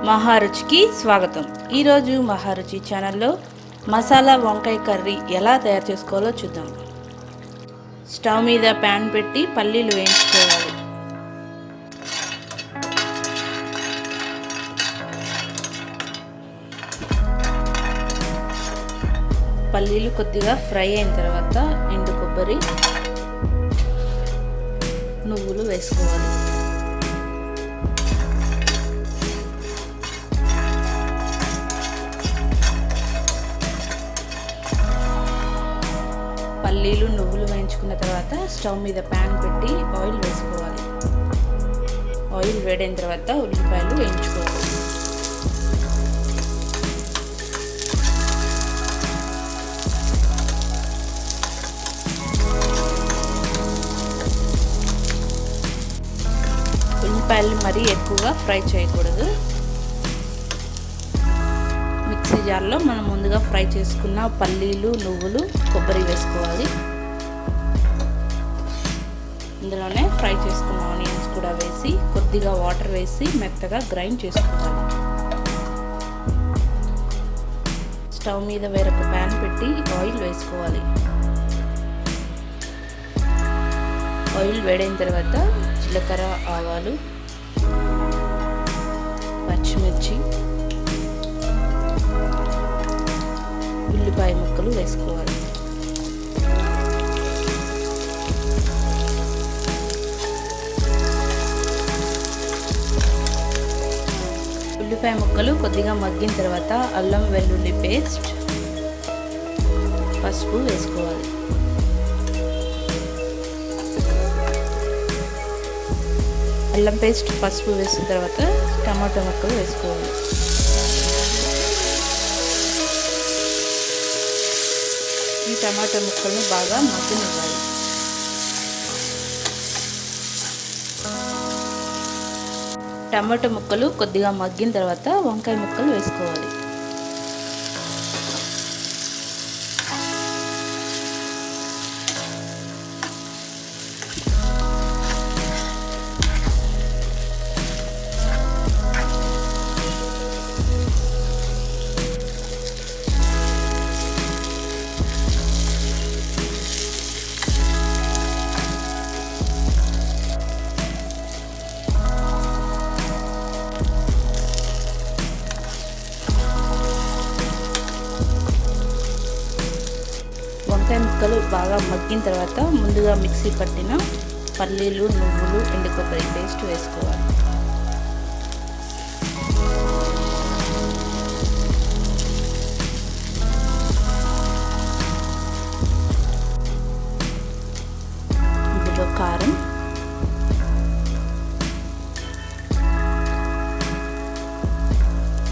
మహారుచికి స్వాగతం. ఈరోజు మహారుచి ఛానల్లో మసాలా వంకాయ కర్రీ ఎలా తయారు చేసుకోవాలో చూద్దాం. స్టవ్ మీద ప్యాన్ పెట్టి పల్లీలు వేయించుకోవాలి. పల్లీలు కొద్దిగా ఫ్రై అయిన తర్వాత ఎండు కొబ్బరి, నువ్వులు వేసుకోవాలి. పల్లీలు నువ్వులు వేయించుకున్న తర్వాత స్టవ్ మీద ప్యాన్ పెట్టి ఆయిల్ వేసుకోవాలి. ఆయిల్ వేడైన తర్వాత ఉల్లిపాయలు వేయించుకోవాలి. ఉల్లిపాయలు మరీ ఎక్కువగా ఫ్రై చేయకూడదు. మిక్సీ జార్లో మనం ముందుగా ఫ్రై చేసుకున్న పల్లీలు, నువ్వులు, కొబ్బరి వేసుకోవాలి. ఇందులోనే ఫ్రై చేసుకున్న ఆనియన్స్ కూడా వేసి కొద్దిగా వాటర్ వేసి మెత్తగా గ్రైండ్ చేసుకోవాలి. స్టవ్ మీద వేరొక ప్యాన్ పెట్టి ఆయిల్ వేసుకోవాలి. ఆయిల్ వేడైన తర్వాత జీలకర్ర, ఆవాలు, పచ్చిమిర్చి, ఉల్లిపాయ ముక్కలు వేసుకోవాలి. ఉల్లిపాయ ముక్కలు కొద్దిగా మగ్గిన తర్వాత అల్లం వెల్లుల్లి పేస్ట్, పసుపు వేసుకోవాలి. అల్లం పేస్ట్, పసుపు వేసిన తర్వాత టమాటో ముక్కలు వేసుకోవాలి. ఈ టమాటో ముక్కలను బాగా మగ్గనివ్వాలి. టమాటో ముక్కలు కొద్దిగా మగ్గిన తర్వాత వంకాయ ముక్కలు వేసుకోవాలి. వంకాయ ముక్కలు బాగా మగ్గిన తర్వాత ముందుగా మిక్సీ పట్టిన పల్లీలు, నువ్వులు, ఎండు కొబ్బరి పేస్ట్ వేసుకోవాలి. ఇందులో కారం,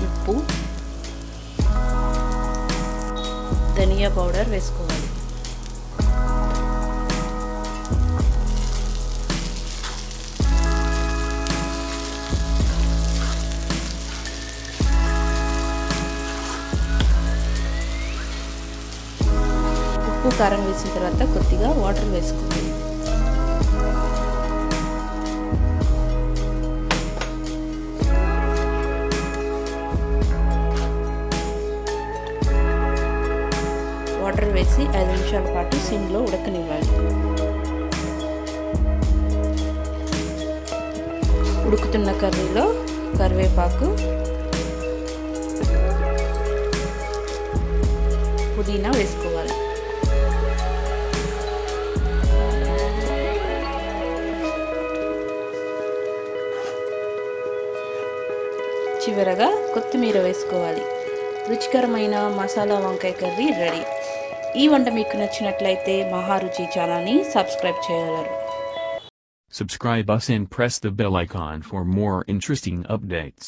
ఉప్పు, ధనియా పౌడర్ వేసుకోవాలి. ఉప్పు, కారం వేసిన తర్వాత కొద్దిగా వాటర్ వేసుకోవాలి. వాటర్ వేసి 5 నిమిషాల పాటు సిమ్లో ఉడకనివ్వాలి. ఉడుకుతున్న కర్రీలో కరివేపాకు, పుదీనా వేసుకోవాలి. చివరగా కొత్తిమీర వేసుకోవాలి. రుచికరమైన మసాలా వంకాయ కర్రీ రెడీ. ఈ వంట మీకు నచ్చినట్లయితే మహారుచి ఛానల్ని సబ్స్క్రైబ్ చేయగలరు. Subscribe us and press the bell icon for more interesting updates.